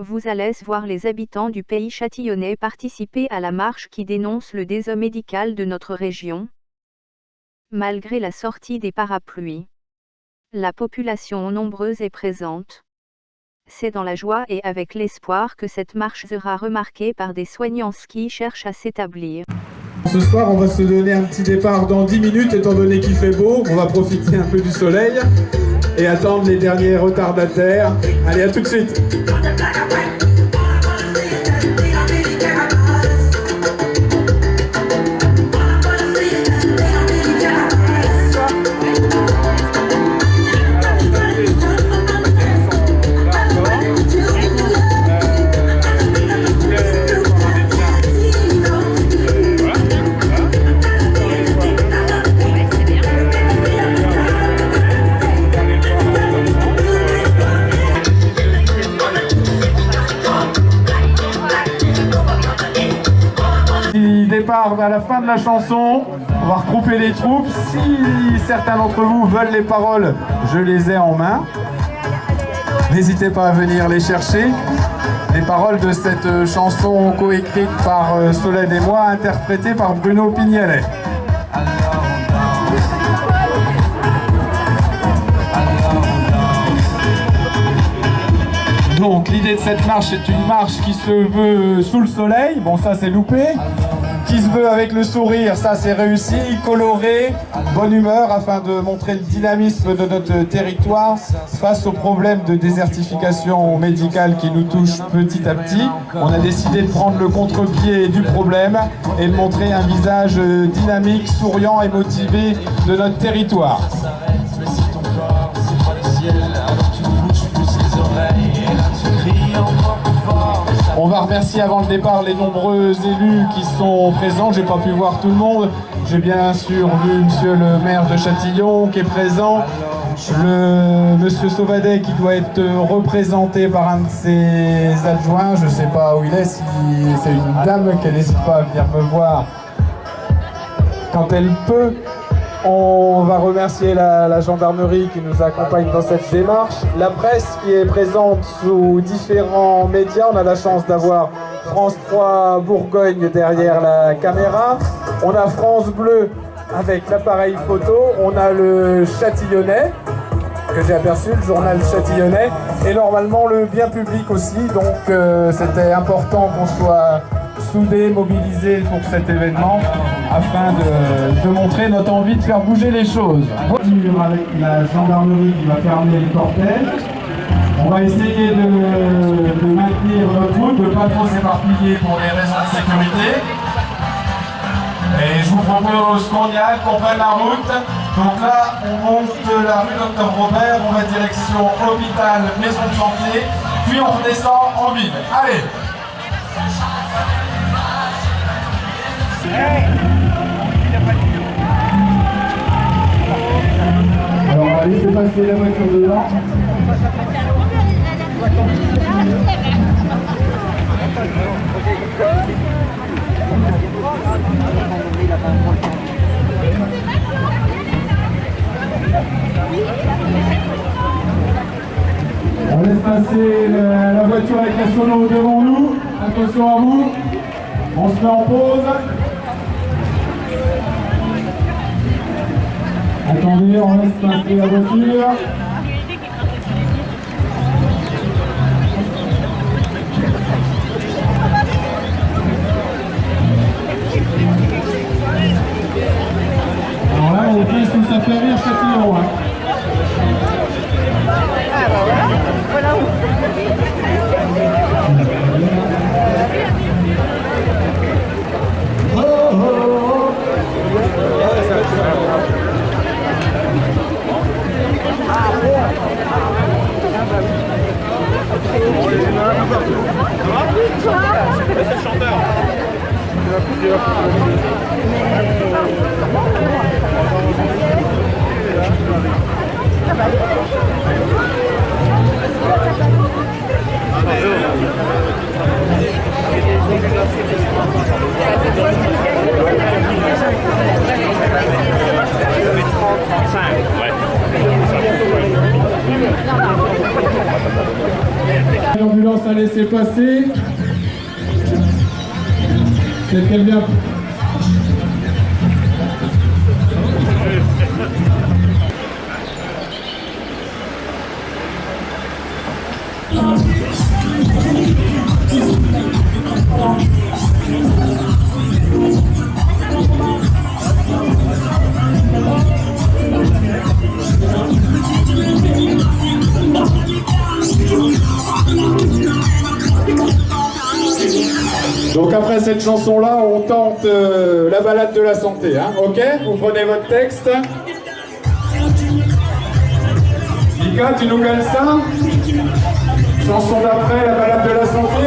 Vous allez voir les habitants du pays châtillonnais participer à la marche qui dénonce le désordre médical de notre région. Malgré la sortie des parapluies, la population nombreuse est présente. C'est dans la joie et avec l'espoir que cette marche sera remarquée par des soignants qui cherchent à s'établir. Ce soir, on va se donner un petit départ dans 10 minutes, étant donné qu'il fait beau. On va profiter un peu du soleil et attendre les derniers retardataires. Allez, à tout de suite. Départ à la fin de la chanson, on va regrouper les troupes. Si certains d'entre vous veulent les paroles, je les ai en main. N'hésitez pas à venir les chercher. Les paroles de cette chanson coécrite par Solène et moi, interprétée par Bruno Pignalet. Donc l'idée de cette marche, c'est une marche qui se veut sous le soleil, bon ça c'est loupé, qui se veut avec le sourire, ça c'est réussi, coloré, bonne humeur, afin de montrer le dynamisme de notre territoire face aux problèmes de désertification médicale qui nous touchent petit à petit. On a décidé de prendre le contre-pied du problème et de montrer un visage dynamique, souriant et motivé de notre territoire. On va remercier avant le départ les nombreux élus qui sont présents. J'ai pas pu voir tout le monde. J'ai bien sûr vu monsieur le maire de Châtillon qui est présent. Le monsieur Sauvadet qui doit être représenté par un de ses adjoints. Je sais pas où il est, si c'est une dame qu'elle n'hésite pas à venir me voir quand elle peut. On va remercier la gendarmerie qui nous accompagne dans cette démarche, la presse qui est présente sous différents médias. On a la chance d'avoir France 3 Bourgogne derrière la caméra. On a France Bleu avec l'appareil photo. On a le Châtillonnais que j'ai aperçu, le journal Châtillonnais. Et normalement le bien public aussi. Donc c'était important qu'on soit soudés, mobilisés pour cet événement afin de montrer notre envie de faire bouger les choses. Avec la gendarmerie qui va fermer le cortège, on va essayer de maintenir notre route, de ne pas trop s'éparpiller pour des raisons de sécurité. Et je vous propose qu'on y aille, qu'on prenne la route. Donc là, on monte la rue Docteur Robert, on va direction hôpital, maison de santé, puis on redescend en ville. Allez! Alors on va laisser passer la voiture dedans. On laisse passer la voiture avec la sono devant nous. Attention à vous. On se met en pause. Attendez, on laisse passer la voiture. Alors là, on fait sous sa fait rire Châtillon. Ah bah voilà où. C'est le chanteur. L'ambulance a laissé laisser passer. C'est très bien. Donc après cette chanson-là, on tente la balade de la santé, hein, ok? Vous prenez votre texte. Mika, tu nous cales ça? Chanson d'après, la balade de la santé.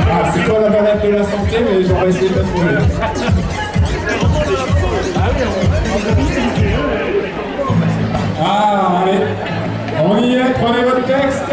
Ah, c'est pas la balade de la santé, mais j'aurais essayé de la trouver. Ah, allez, on y est, prenez votre texte.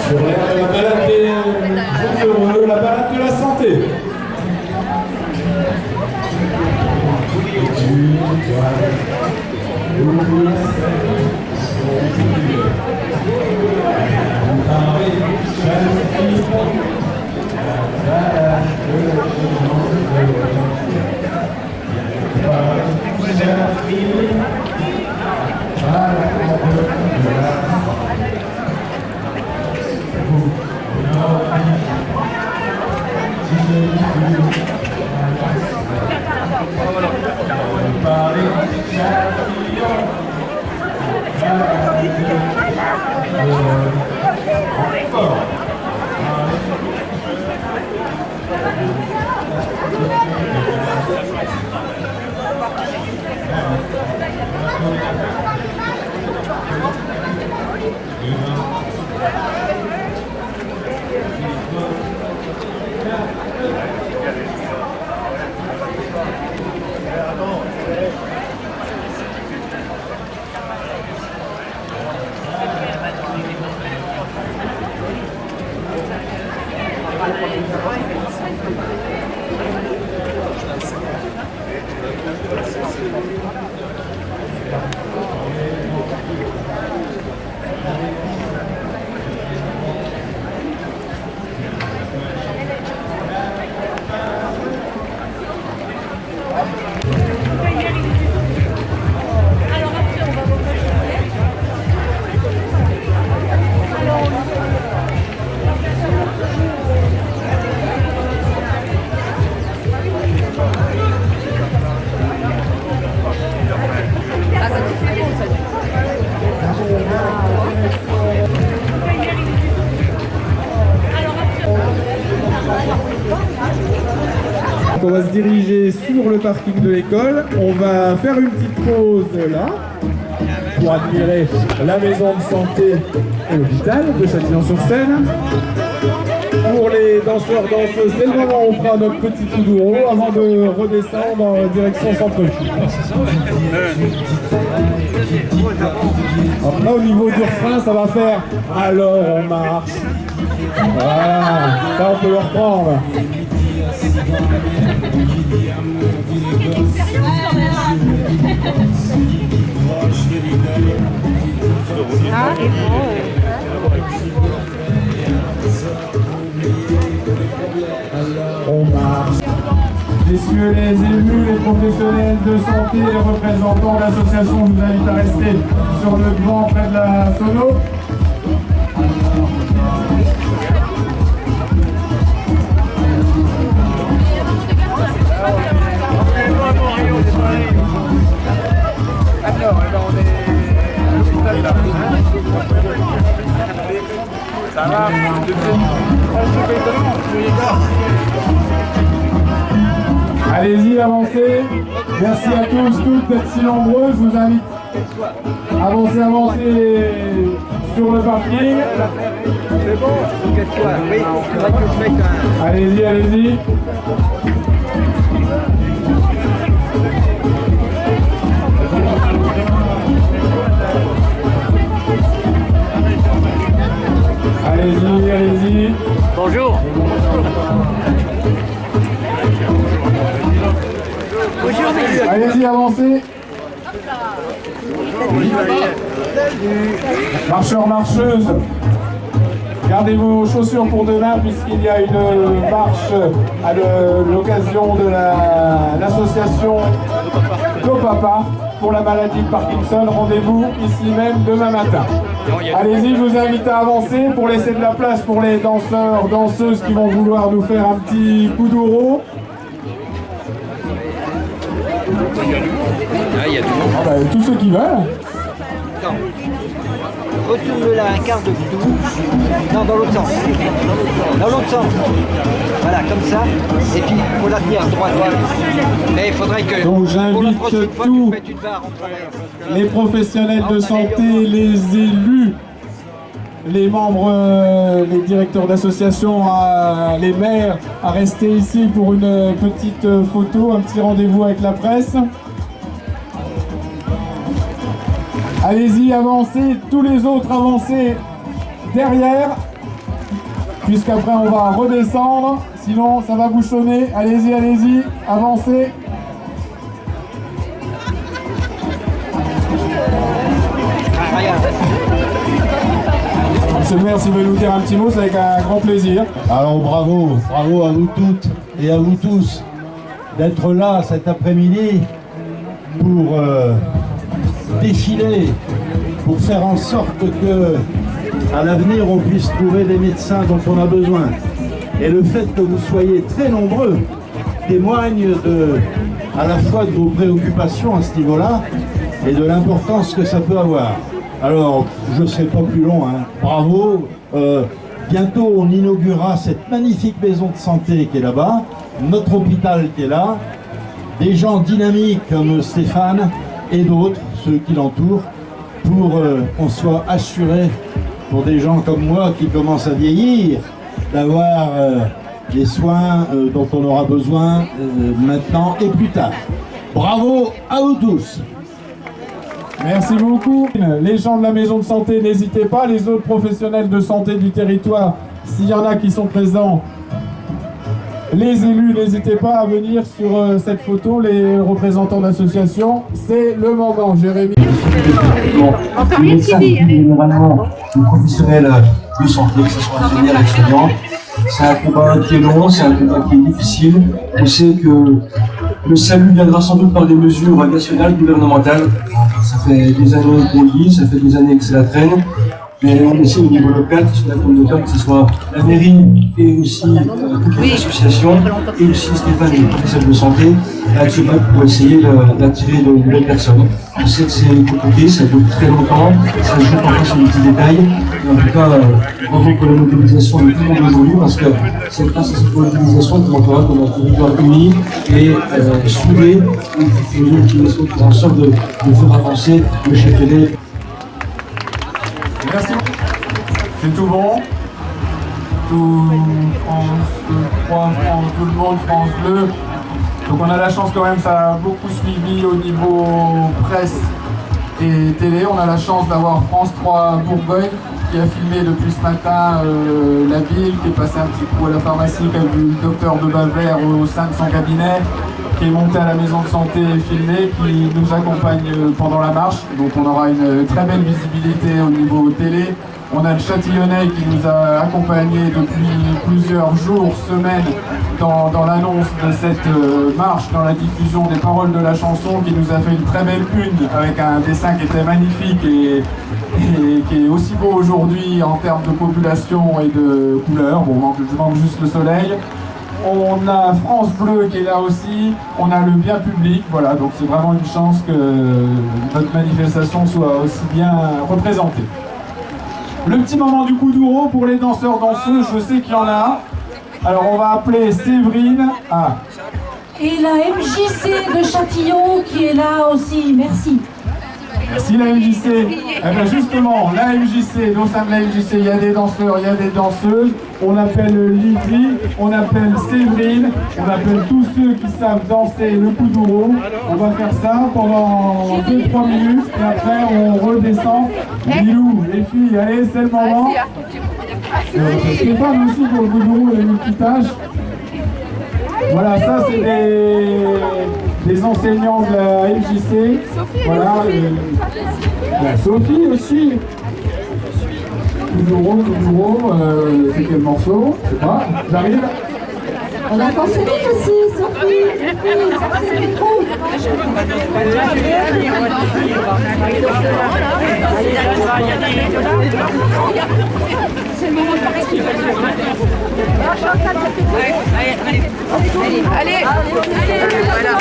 Sur la balade des jours heureux, la balade de la santé. On va se diriger sur le parking de l'école. On va faire une petite pause là pour admirer la maison de santé et l'hôpital de Châtillon-sur-Seine. Pour les danseurs, danseuses, c'est le moment où on fera notre petit coup d'euro avant de redescendre en direction centre-ville. Alors là, au niveau du refrain, ça va faire « Alors on marche ». Voilà, ça on peut le reprendre. On marche. Messieurs les élus, les professionnels de santé et représentants de l'association, je vous invite à rester sur le banc près de la sono. Ça va, allez-y, avancez. Merci à tous, toutes d'être si nombreux. Je vous invite Avancez, avancez sur le parking. C'est bon, casse-toi. Oui, il faudrait que je mette un... Allez-y, allez-y. Allez-y, allez-y. Bonjour. Bonjour, monsieur. Allez-y, avancez. Marcheurs, marcheuses, gardez vos chaussures pour demain puisqu'il y a une marche à l'occasion de l'association Copapa pour la maladie de Parkinson. Rendez-vous ici même demain matin. Allez-y, je vous invite à avancer pour laisser de la place pour les danseurs, danseuses qui vont vouloir nous faire un petit coup d'euro. Ah, il y a du monde. Tous ceux qui veulent. Attends. Retourne-la un quart de tour. Non, dans l'autre sens. Dans l'autre sens. Voilà, comme ça. Et puis, il faut la tenir droite. Mais il faudrait que... Donc j'invite tous les professionnels de santé, les élus, les membres, les directeurs d'associations, les maires, à rester ici pour une petite photo, un petit rendez-vous avec la presse. Allez-y, avancez, tous les autres avancez derrière, puisqu'après on va redescendre, sinon ça va bouchonner. Allez-y, allez-y, avancez. Monsieur le maire, s'il veut nous dire un petit mot, c'est avec un grand plaisir. Alors bravo, bravo à vous toutes et à vous tous d'être là cet après-midi pour défiler, pour faire en sorte que à l'avenir on puisse trouver les médecins dont on a besoin. Et le fait que vous soyez très nombreux témoigne à la fois de vos préoccupations à ce niveau-là et de l'importance que ça peut avoir. Alors, je ne serai pas plus long, hein. Bravo. Bientôt, on inaugurera cette magnifique maison de santé qui est là-bas, notre hôpital qui est là, des gens dynamiques comme Stéphane et d'autres, ceux qui l'entourent, pour qu'on soit assuré, pour des gens comme moi qui commencent à vieillir, d'avoir les soins dont on aura besoin maintenant et plus tard. Bravo à vous tous. Merci beaucoup. Les gens de la maison de santé, n'hésitez pas. Les autres professionnels de santé du territoire, s'il y en a qui sont présents, les élus, n'hésitez pas à venir sur cette photo, les représentants d'associations. C'est le moment, Jérémy. Les médecins, généralement, les professionnels de santé, que ce soit infirmières, étudiants, c'est un combat qui est long, c'est un combat qui est difficile. On sait que le salut viendra sans doute par des mesures nationales, gouvernementales. Ça fait des années qu'on le dit, ça fait des années que c'est la traîne. Mais on essaie au niveau local, que ce soit la communauté, que ce soit la mairie et aussi toutes les associations, et aussi Stéphane, les professionnels de santé, à se battre pour essayer d'attirer de nouvelles personnes. Je sais que c'est compliqué, ça dure très longtemps, ça joue parfois sur les petits détails. Et en tout cas, bravo pour la mobilisation de tout le monde aujourd'hui, parce que c'est grâce à cette mobilisation qu'on montrera qu'on a un territoire uni et soudé, et qui faisons l'utilisation pour en sorte de faire avancer le châtelet. Merci. C'est tout bon. Tout France 3, France, tout le monde, France Bleu. Donc on a la chance quand même, ça a beaucoup suivi au niveau presse et télé. On a la chance d'avoir France 3 Bourgogne qui a filmé depuis ce matin la ville, qui est passé un petit coup à la pharmacie, qui a vu le docteur de Bavère au sein de son cabinet, qui est monté à la maison de santé filmé, qui nous accompagne pendant la marche. Donc on aura une très belle visibilité au niveau télé. On a le Châtillonnais qui nous a accompagnés depuis plusieurs jours, semaines, dans l'annonce de cette marche, dans la diffusion des paroles de la chanson, qui nous a fait une très belle une avec un dessin qui était magnifique et qui est aussi beau aujourd'hui en termes de population et de couleurs. Bon, je manque juste le soleil. On a France Bleu qui est là aussi, on a le bien public, voilà, donc c'est vraiment une chance que notre manifestation soit aussi bien représentée. Le petit moment du coup d'ouro pour les danseurs danseuses, je sais qu'il y en a. Alors on va appeler Séverine. Ah. Et la MJC de Châtillon qui est là aussi, merci. Merci la MJC. Eh bien justement, la MJC, au sein de la MJC, il y a des danseurs, il y a des danseuses. On appelle Lydie, on appelle Séverine, on appelle tous ceux qui savent danser le kuduro. On va faire ça pendant 2-3 minutes et après on redescend. Milou, les filles, allez, c'est le moment. Stéphane aussi pour le kuduro et le multitâche. Voilà, ça c'est des enseignants de la MJC. Voilà, Sophie aussi. Kuduro, c'est quel morceau? Je sais pas, j'arrive. On attend Sophie aussi, Sophie. C'est le moment de partir. Allez, voilà.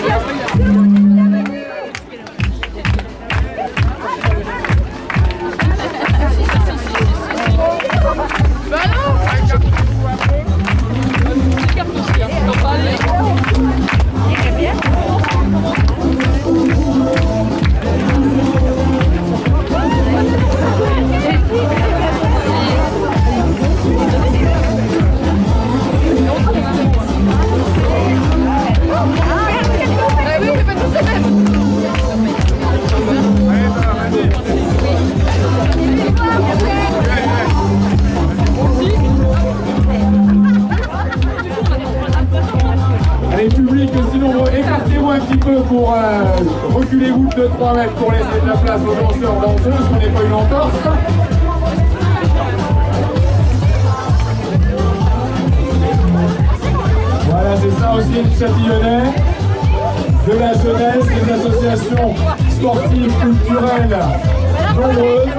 Allez, public, sinon écartez-vous un petit peu pour reculez-vous de 2-3 mètres pour laisser de la place aux danseurs danseuses, qu'on n'ait pas une entorse. Voilà, c'est ça aussi le Châtillonnais, de la jeunesse, des associations sportives, culturelles nombreuses.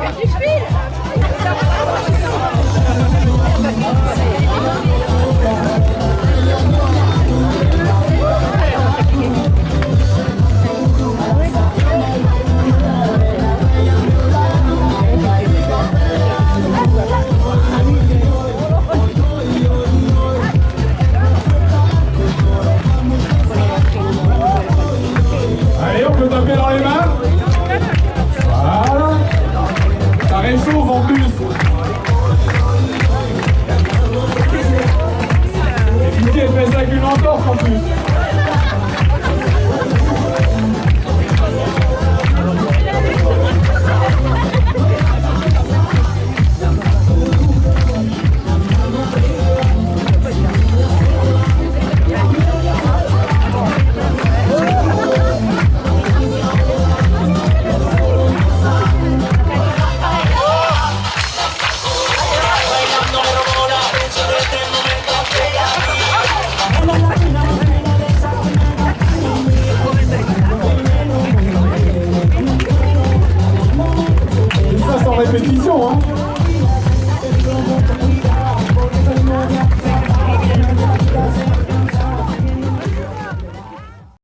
Allez, on peut taper dans les mains. Voilà. Ça réchauffe en plus. Et Didier fait ça avec une entorse en plus. Répétition, hein.